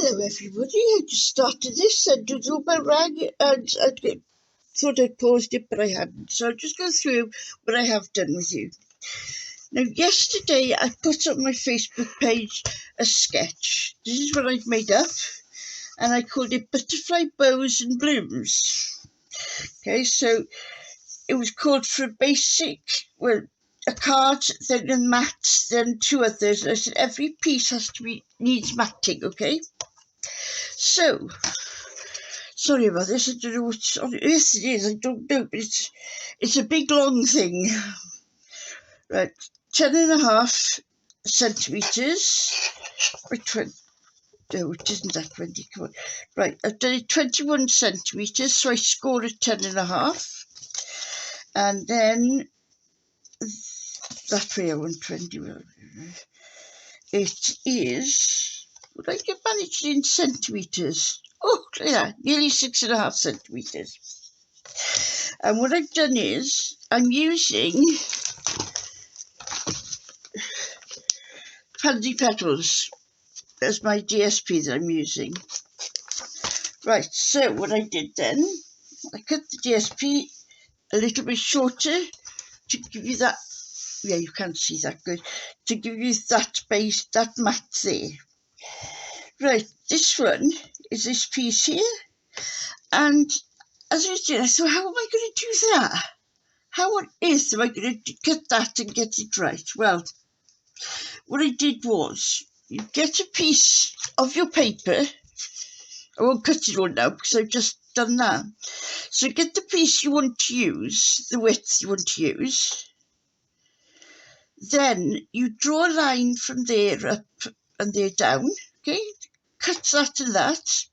Hello everybody, I just started this and to do my rag and I thought I'd paused it but I hadn't. So I'll just go through what I have done with you. Now yesterday I put on my Facebook page a sketch. This is what I've made up and I called it Butterfly Bows and Blooms. Okay, so it was called for a basic, well, a card, then a mat, then two others. I said every piece needs matting, okay? So, sorry about this, I don't know what on earth it is, I don't know, but it's a big long thing. Right, 10.5 centimetres, no, it isn't that, Wendy, come on. Right, I've done it 21 centimetres, so I scored at 10.5, and then that way I want 20, it is, would I get managed in centimetres? Oh, yeah, nearly 6.5 centimetres. And what I've done is I'm using Pansy Petals as my DSP that I'm using. Right, so what I did then, I cut the DSP a little bit shorter to give you that, yeah, you can't see that good, to give you that base, that mat there. Right, this one is this piece here, and as I was doing, I thought, how am I going to do that? How on earth am I going to cut that and get it right? Well, what I did was, you get a piece of your paper. I won't cut it all now because I've just done that. So get the piece you want to use, the width you want to use. Then you draw a line from there up and there down, okay? Cut that and that.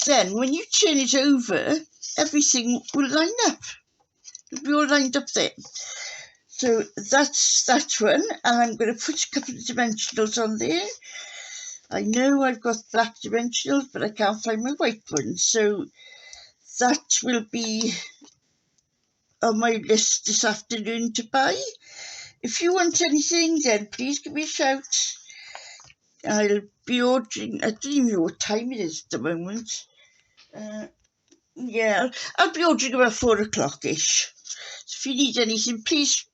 Then when you turn it over, everything will line up. It'll be all lined up there. So that's that one, and I'm going to put a couple of dimensionals on there. I know I've got black dimensionals, but I can't find my white ones, so that will be on my list this afternoon to buy. If you want anything, then please give me a shout. I'll be ordering, I don't even know what time it is at the moment. Yeah, I'll be ordering about 4 o'clock-ish. So if you need anything, please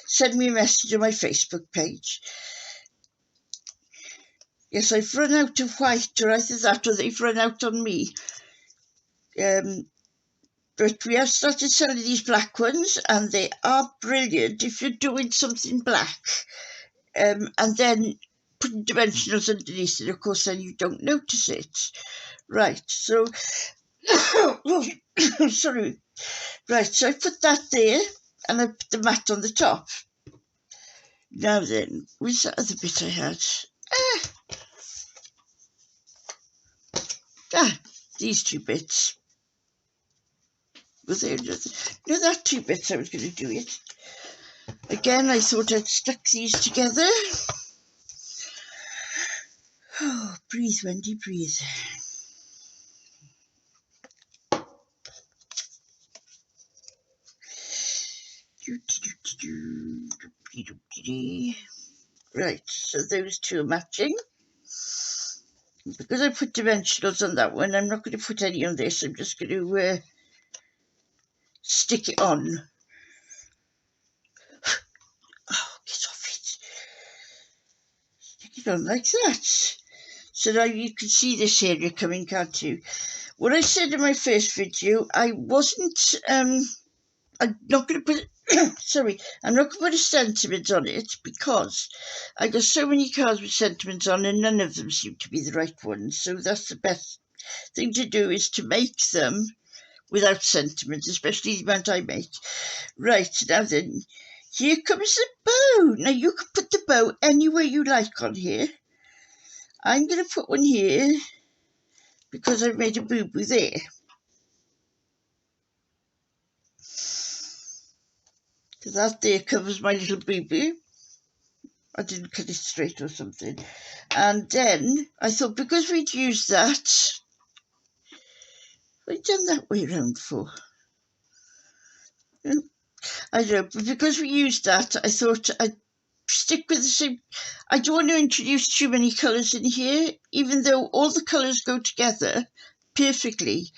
send me a message on my Facebook page. Yes, I've run out of white, or either that or they've run out on me. But we have started selling these black ones, and they are brilliant if you're doing something black. And then putting dimensionals underneath it, of course, then you don't notice it. Right, so, sorry. Right, so I put that there, and I put the mat on the top. Now then, where's that other bit I had? These two bits. Was there no, that two bits I was going to do it. Again, I thought I'd stuck these together. Oh, breathe, Wendy, breathe. Right, so those two are matching. Because I put dimensionals on that one, I'm not going to put any on this. I'm just going to stick it on. Oh, get off it. Stick it on like that. So now you can see this area coming, can't you? What I said in my first video, I wasn't, I'm not going to put, sorry, I'm not going to put a sentiment on it because I got so many cards with sentiments on and none of them seem to be the right ones. So that's the best thing to do, is to make them without sentiment, especially the amount I make. Right, now then, here comes the bow. Now you can put the bow anywhere you like on here. I'm going to put one here because I've made a boo-boo there. So that there covers my little boo-boo. I didn't cut it straight or something. And then I thought, because we'd used that, we'd done that way around for. I don't know, but because we used that, I thought I'd stick with the same. I don't want to introduce too many colours in here, even though all the colours go together perfectly.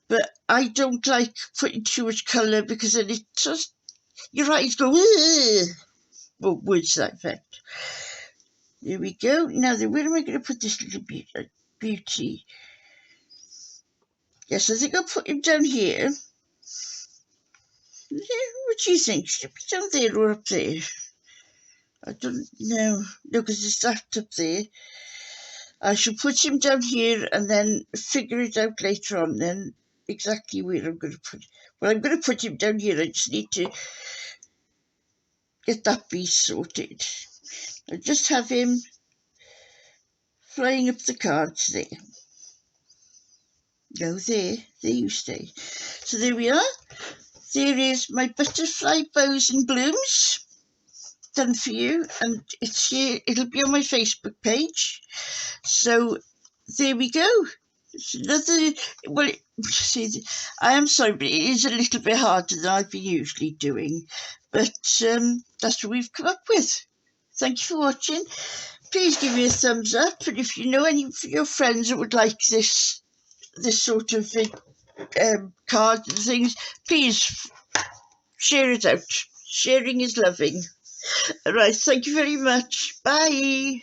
But I don't like putting too much colour because then it just, your eyes go, ugh. Well, words to that effect. There we go. Now then, where am I going to put this little beauty? Yes, I think I'll put him down here. What do you think? Should it be down there or up there? I don't know. No, because it's that up there. I shall put him down here and then figure it out later on then exactly where I'm going to put him. Well, I'm going to put him down here. I just need to get that piece sorted. I just have him flying up the cards there. Go there you stay. So there we are. There is my butterfly bows and blooms done for you, and it's here. It'll be on my Facebook page. So there we go. It's another. Well, see, I am sorry, but it is a little bit harder than I've been usually doing, but that's what we've come up with. Thank you for watching. Please give me a thumbs up, and if you know any of your friends that would like this sort of cards and things, please share it out. Sharing is loving. All right, thank you very much. Bye.